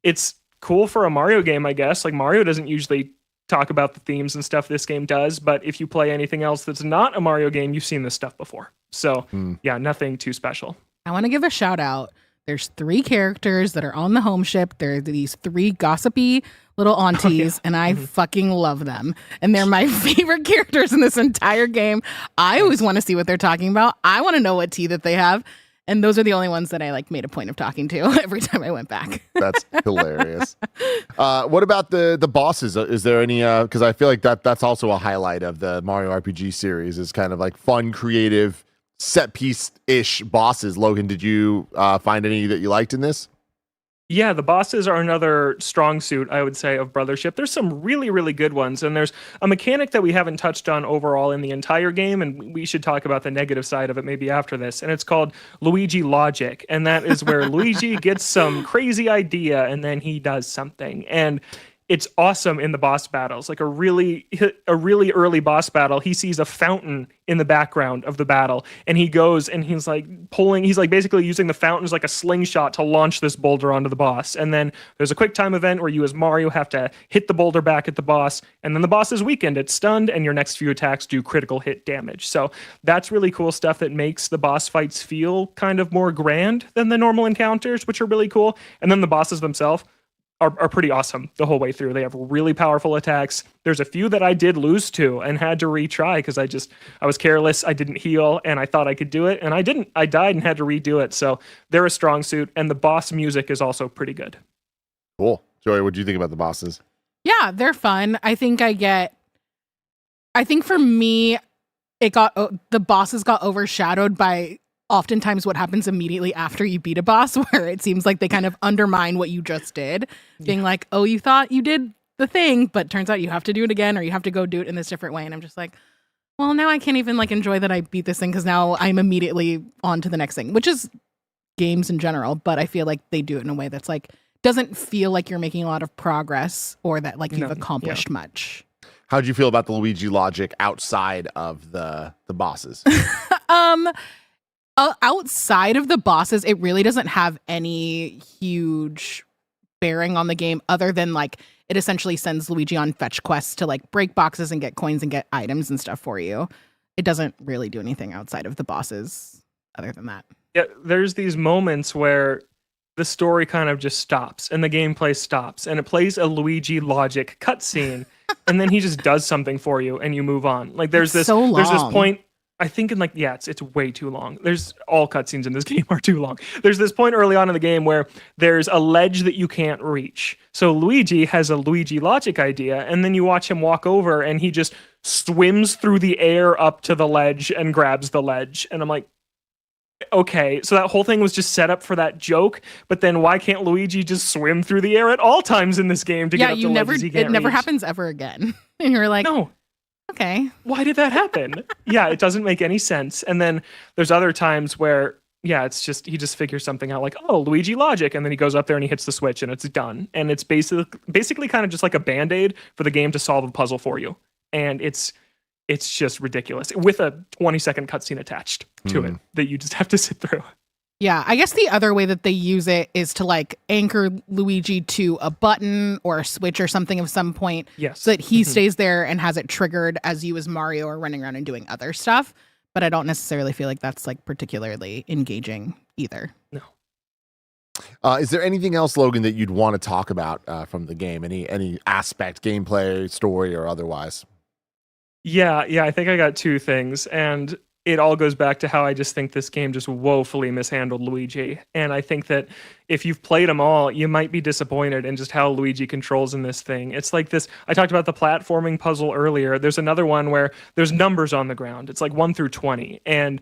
it's cool for a Mario game, I guess. Like Mario doesn't usually talk about the themes and stuff this game does. But if you play anything else that's not a Mario game, you've seen this stuff before. So yeah, nothing too special. I want to give a shout out. There's 3 characters that are on the home ship. They're these 3 gossipy little aunties, and I fucking love them. And they're my favorite characters in this entire game. I always want to see what they're talking about. I want to know what tea that they have. And those are the only ones that I like made a point of talking to every time I went back. That's hilarious. What about the bosses? Is there any, because I feel like that's also a highlight of the Mario RPG series, is kind of like fun, creative, set piece-ish bosses. Logan, did you find any that you liked in this? Yeah, the bosses are another strong suit, I would say, of Brothership. There's some really, really good ones, and there's a mechanic that we haven't touched on overall in the entire game, and we should talk about the negative side of it maybe after this, and it's called Luigi Logic, and that is where Luigi gets some crazy idea, and then he does something, and it's awesome in the boss battles. Like a really early boss battle, he sees a fountain in the background of the battle, and he goes and he's like basically using the fountain as like a slingshot to launch this boulder onto the boss. And then there's a quick time event where you as Mario have to hit the boulder back at the boss, and then the boss is weakened, it's stunned, and your next few attacks do critical hit damage. So that's really cool stuff that makes the boss fights feel kind of more grand than the normal encounters, which are really cool. And then the bosses themselves are pretty awesome the whole way through. They have really powerful attacks. There's a few that I did lose to and had to retry because I was careless. I didn't heal and I thought I could do it, and I didn't. I died and had to redo it. So they're a strong suit, and the boss music is also pretty good. Cool. Joey, what do you think about the bosses? Yeah, they're fun. I think for me, the bosses got overshadowed by oftentimes what happens immediately after you beat a boss, where it seems like they kind of undermine what you just did, being like, oh, you thought you did the thing, but turns out you have to do it again, or you have to go do it in this different way. And I'm just like, well, now I can't even like enjoy that I beat this thing, because now I'm immediately on to the next thing, which is games in general. But I feel like they do it in a way that's like, doesn't feel like you're making a lot of progress or that like you've accomplished much. How'd you feel about the Luigi logic outside of the bosses? Outside of the bosses, it really doesn't have any huge bearing on the game, other than like it essentially sends Luigi on fetch quests to like break boxes and get coins and get items and stuff for you. It doesn't really do anything outside of the bosses other than that. Yeah, there's these moments where the story kind of just stops and the gameplay stops and it plays a Luigi logic cutscene and then he just does something for you and you move on. Like there's this point, I think in like, yeah, it's way too long. There's all cutscenes in this game are too long. There's this point early on in the game where there's a ledge that you can't reach. So Luigi has a Luigi logic idea, and then you watch him walk over and he just swims through the air up to the ledge and grabs the ledge. And I'm like, okay, so that whole thing was just set up for that joke, but then why can't Luigi just swim through the air at all times in this game to get up to ledges he can't it never reach? happens ever again. And you're like, No. Okay. Why did that happen? Yeah, it doesn't make any sense. And then there's other times where, yeah, it's just, he just figures something out like, oh, Luigi logic. And then he goes up there and he hits the switch and it's done. And it's basically kind of just like a Band-Aid for the game to solve a puzzle for you. And it's just ridiculous with a 20-second cutscene attached to it that you just have to sit through. Yeah, I guess the other way that they use it is to like anchor Luigi to a button or a switch or something of some point. Yes. So that he stays there and has it triggered as you as Mario are running around and doing other stuff. But I don't necessarily feel like that's like particularly engaging either. No. Is there anything else, Logan, that you'd want to talk about from the game? Any aspect, gameplay, story, or otherwise? Yeah, I think I got two things. And it all goes back to how I just think this game just woefully mishandled Luigi. And I think that if you've played them all, you might be disappointed in just how Luigi controls in this thing. It's like this, I talked about the platforming puzzle earlier. There's another one where there's numbers on the ground. It's like 1 through 20. And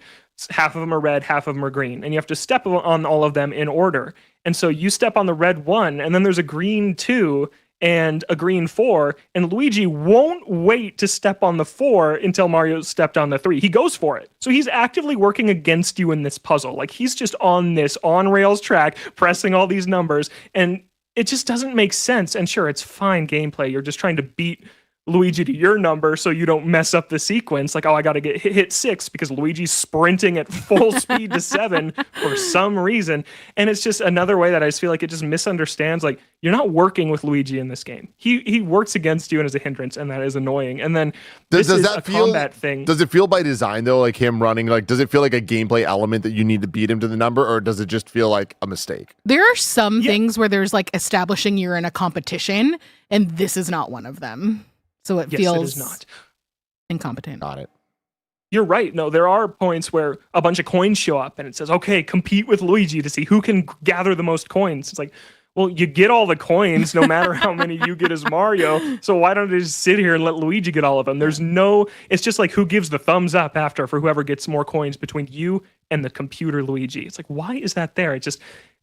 half of them are red, half of them are green. And you have to step on all of them in order. And so you step on the red 1, and then there's a green 2 and a green 4, and Luigi won't wait to step on the 4 until Mario stepped on the 3. He goes for it. So he's actively working against you in this puzzle. Like, he's just on this on-rails track, pressing all these numbers, and it just doesn't make sense. And sure, it's fine gameplay. You're just trying to beat Luigi to your number so you don't mess up the sequence. Like, oh, I got to get hit 6 because Luigi's sprinting at full speed to 7 for some reason. And it's just another way that I just feel like it just misunderstands. Like, you're not working with Luigi in this game. He works against you and is a hindrance, and that is annoying. And then does is that a feel, combat thing. Does it feel by design, though, like him running? Like, does it feel like a gameplay element that you need to beat him to the number, or does it just feel like a mistake? There are some things where there's like establishing you're in a competition, and this is not one of them. So it feels it is not incompetent. Got it. You're right. No, there are points where a bunch of coins show up and it says, okay, compete with Luigi to see who can gather the most coins. It's like, well, you get all the coins no matter how many you get as Mario. So why don't I just sit here and let Luigi get all of them? It's just like who gives the thumbs up after for whoever gets more coins between you and the computer Luigi. It's like, why is that there?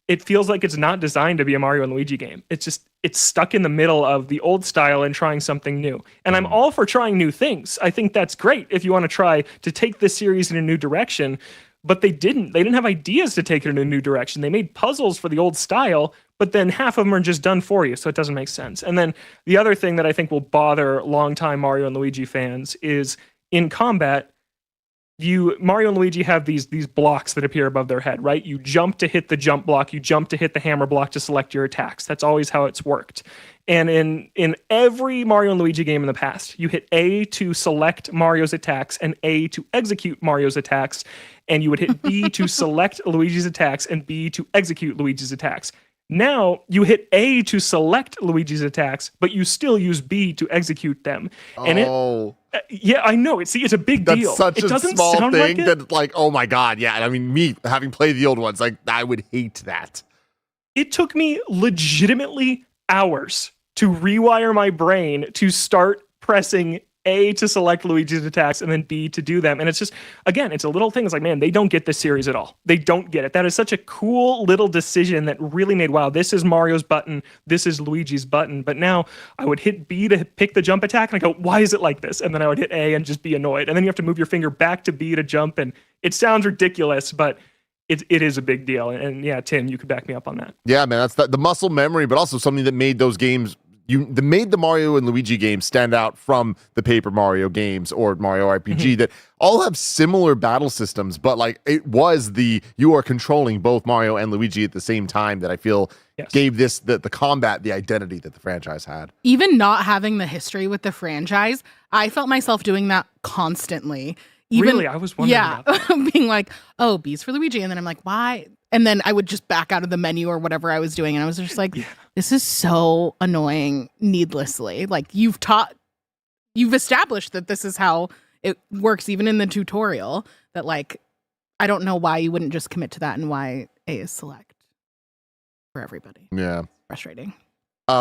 It feels like it's not designed to be a Mario and Luigi game. It's stuck in the middle of the old style and trying something new. And I'm all for trying new things. I think that's great if you want to try to take this series in a new direction, but they didn't. They didn't have ideas to take it in a new direction. They made puzzles for the old style, but then half of them are just done for you, so it doesn't make sense. And then the other thing that I think will bother longtime Mario and Luigi fans is in combat, Mario and Luigi have these blocks that appear above their head, right? You jump to hit the jump block, you jump to hit the hammer block to select your attacks. That's always how it's worked. And in every Mario and Luigi game in the past, you hit A to select Mario's attacks and A to execute Mario's attacks, and you would hit B to select Luigi's attacks and B to execute Luigi's attacks. Now, you hit A to select Luigi's attacks, but you still use B to execute them. And yeah, I know. It's a big deal. That's such it a doesn't small sound thing like it. that, like, oh my God, yeah. I mean, me having played the old ones, like, I would hate that. It took me legitimately hours to rewire my brain to start pressing A to select Luigi's attacks and then B to do them. And it's just, again, it's a little thing. It's like, man, they don't get this series at all. They don't get it. That is such a cool little decision that really made, wow, this is Mario's button. This is Luigi's button. But now I would hit B to pick the jump attack and I go, why is it like this? And then I would hit A and just be annoyed. And then you have to move your finger back to B to jump. And it sounds ridiculous, but it is a big deal. And yeah, Tim, you could back me up on that. Yeah, man, that's the muscle memory, but also something that made those games made the Mario and Luigi games stand out from the Paper Mario games or Mario RPG that all have similar battle systems, but like it was you are controlling both Mario and Luigi at the same time that I feel gave this the combat the identity that the franchise had. Even not having the history with the franchise, I felt myself doing that constantly. Really? I was wondering about that. Being like, oh, B's for Luigi. And then I'm like, why? And then I would just back out of the menu or whatever I was doing. And I was just like, this is so annoying needlessly. Like you've established that this is how it works, even in the tutorial, that like, I don't know why you wouldn't just commit to that and why A is select for everybody. Yeah. Frustrating.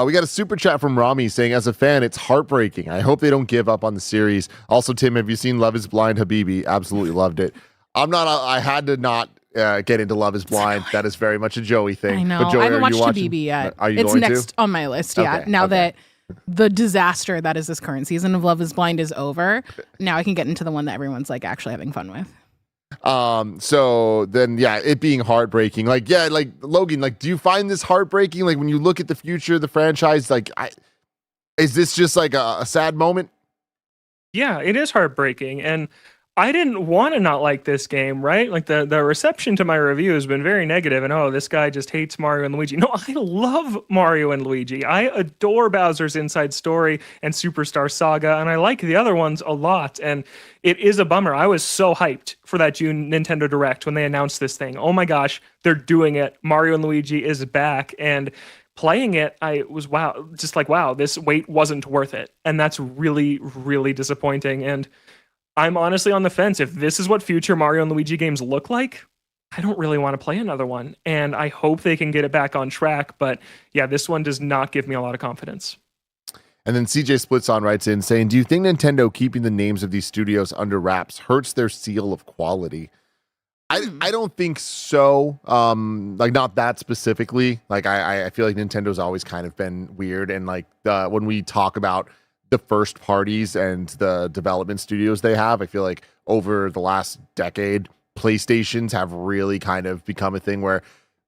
We got a super chat from Rami saying, as a fan, it's heartbreaking. I hope they don't give up on the series. Also, Tim, have you seen Love is Blind Habibi? Absolutely loved it. I had to not get into Love is Blind. That is very much a Joey thing. I know. But Joey, I haven't watched watching? Habibi yet. Are you it's going next to? on my list. Yeah. Now that the disaster that is this current season of Love is Blind is over, now I can get into the one that everyone's like actually having fun with. So then, it being heartbreaking. Like Logan, like, do you find this heartbreaking? Like when you look at the future of the franchise, like, is this just like a sad moment? Yeah, it is heartbreaking. And I didn't want to not like this game, right? Like the reception to my review has been very negative and, oh, this guy just hates Mario and Luigi. No, I love Mario and Luigi. I adore Bowser's Inside Story and Superstar Saga, and I like the other ones a lot. And it is a bummer. I was so hyped for that June Nintendo Direct when they announced this thing. Oh my gosh, they're doing it. Mario and Luigi is back. And playing it, I was wow, this wait wasn't worth it. And that's really, really disappointing. And I'm honestly on the fence. If this is what future Mario and Luigi games look like, I don't really want to play another one. And I hope they can get it back on track. But yeah, this one does not give me a lot of confidence. And then CJ Splitson writes in saying, do you think Nintendo keeping the names of these studios under wraps hurts their seal of quality? I don't think so. Like not that specifically. Like I feel like Nintendo's always kind of been weird, and like when we talk about the first parties and the development studios they have, I feel like over the last decade, PlayStations have really kind of become a thing where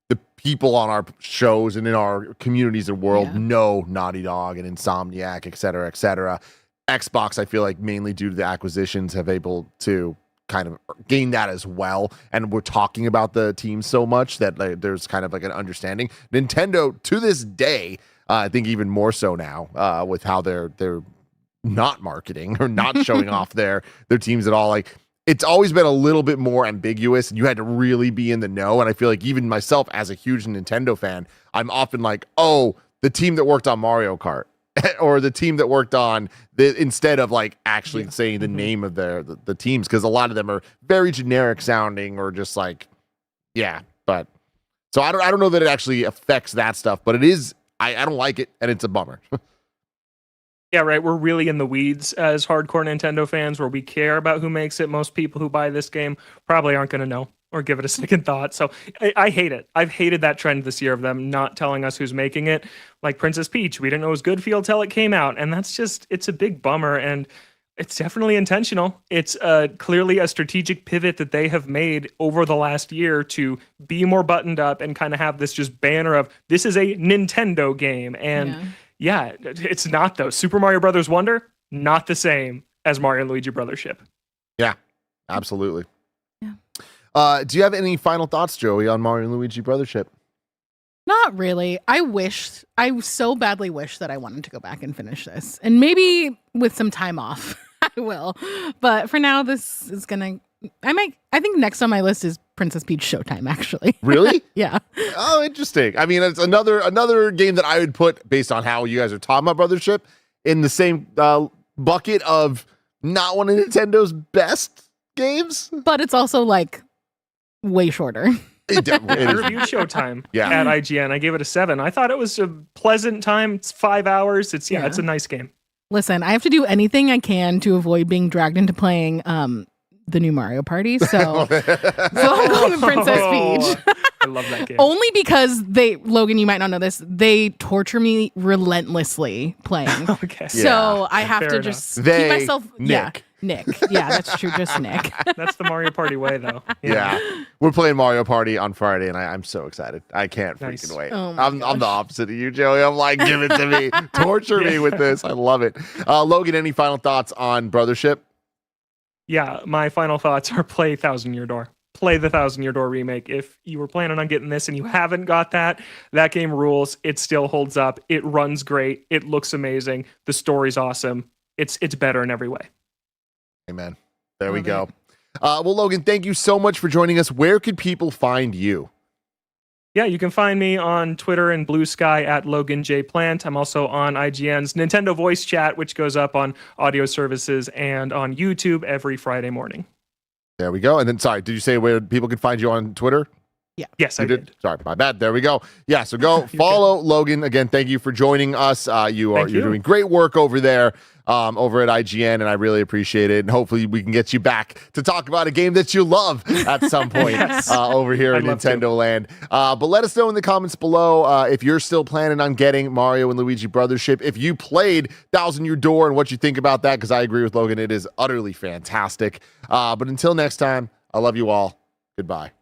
the people on our shows and in our communities and world know Naughty Dog and Insomniac, et cetera, et cetera. Xbox, I feel like mainly due to the acquisitions, have able to kind of gain that as well. And we're talking about the team so much that like, there's kind of like an understanding. Nintendo, to this day, I think even more so now, with how they're not marketing or not showing off their teams at all. Like it's always been a little bit more ambiguous, and you had to really be in the know. And I feel like even myself, as a huge Nintendo fan, I'm often like, oh, the team that worked on Mario Kart. Or the team that worked on the, instead of like actually saying the name of the teams, because a lot of them are very generic sounding or just like, but so I don't know that it actually affects that stuff, but it is, I don't like it, and it's a bummer. Yeah, right. We're really in the weeds as hardcore Nintendo fans where we care about who makes it. Most people who buy this game probably aren't going to know or give it a second thought. So I hate it. I've hated that trend this year of them not telling us who's making it. Like Princess Peach, we didn't know it was good feel till it came out. And that's just, it's a big bummer. And it's definitely intentional. It's clearly a strategic pivot that they have made over the last year to be more buttoned up and kind of have this just banner of, this is a Nintendo game. And yeah, it's not though. Super Mario Brothers Wonder, not the same as Mario and Luigi Brothership. Yeah, absolutely. Yeah. Do you have any final thoughts, Joey, on Mario and Luigi Brothership? Not really. I so badly wish that I wanted to go back and finish this. And maybe with some time off, I will. But for now, this is gonna, I think next on my list is Princess Peach Showtime, actually. Really? Yeah. Oh, interesting. I mean, it's another game that I would put, based on how you guys are talking about Brothership, in the same bucket of not one of Nintendo's best games. But it's also like way shorter. I reviewed Showtime at IGN. I gave it a 7. I thought it was a pleasant time. It's 5 hours. It's a nice game. Listen, I have to do anything I can to avoid being dragged into playing the new Mario Party. So, I'm going with Princess Peach. I love that game. Only because Logan, you might not know this, they torture me relentlessly playing. Okay. So I have to just keep myself. Nick. Nick. Yeah, that's true. Just Nick. That's the Mario Party way, though. Yeah. We're playing Mario Party on Friday, and I'm so excited. I can't freaking wait. Oh I'm the opposite of you, Joey. I'm like, give it to me. Torture me with this. I love it. Logan, any final thoughts on Brothership? Yeah, my final thoughts are play Thousand Year Door. Play the Thousand Year Door remake. If you were planning on getting this and you haven't got that game rules. It still holds up. It runs great. It looks amazing. The story's awesome. It's better in every way. Amen. There we go. Well, Logan, thank you so much for joining us. Where could people find you? Yeah, you can find me on Twitter and Blue Sky at Logan J. Plant. I'm also on IGN's Nintendo Voice Chat, which goes up on audio services and on YouTube every Friday morning. There we go. And then, sorry, did you say where people can find you on Twitter? Yeah. Yes, I did. Sorry, my bad. There we go. Yeah, so go follow Logan. Again, thank you for joining us. You're doing great work over there, over at IGN, and I really appreciate it. And hopefully we can get you back to talk about a game that you love at some point over here in Nintendo Land. But let us know in the comments below if you're still planning on getting Mario and Luigi Brothership, if you played Thousand Year Door, and what you think about that, because I agree with Logan. It is utterly fantastic. But until next time, I love you all. Goodbye.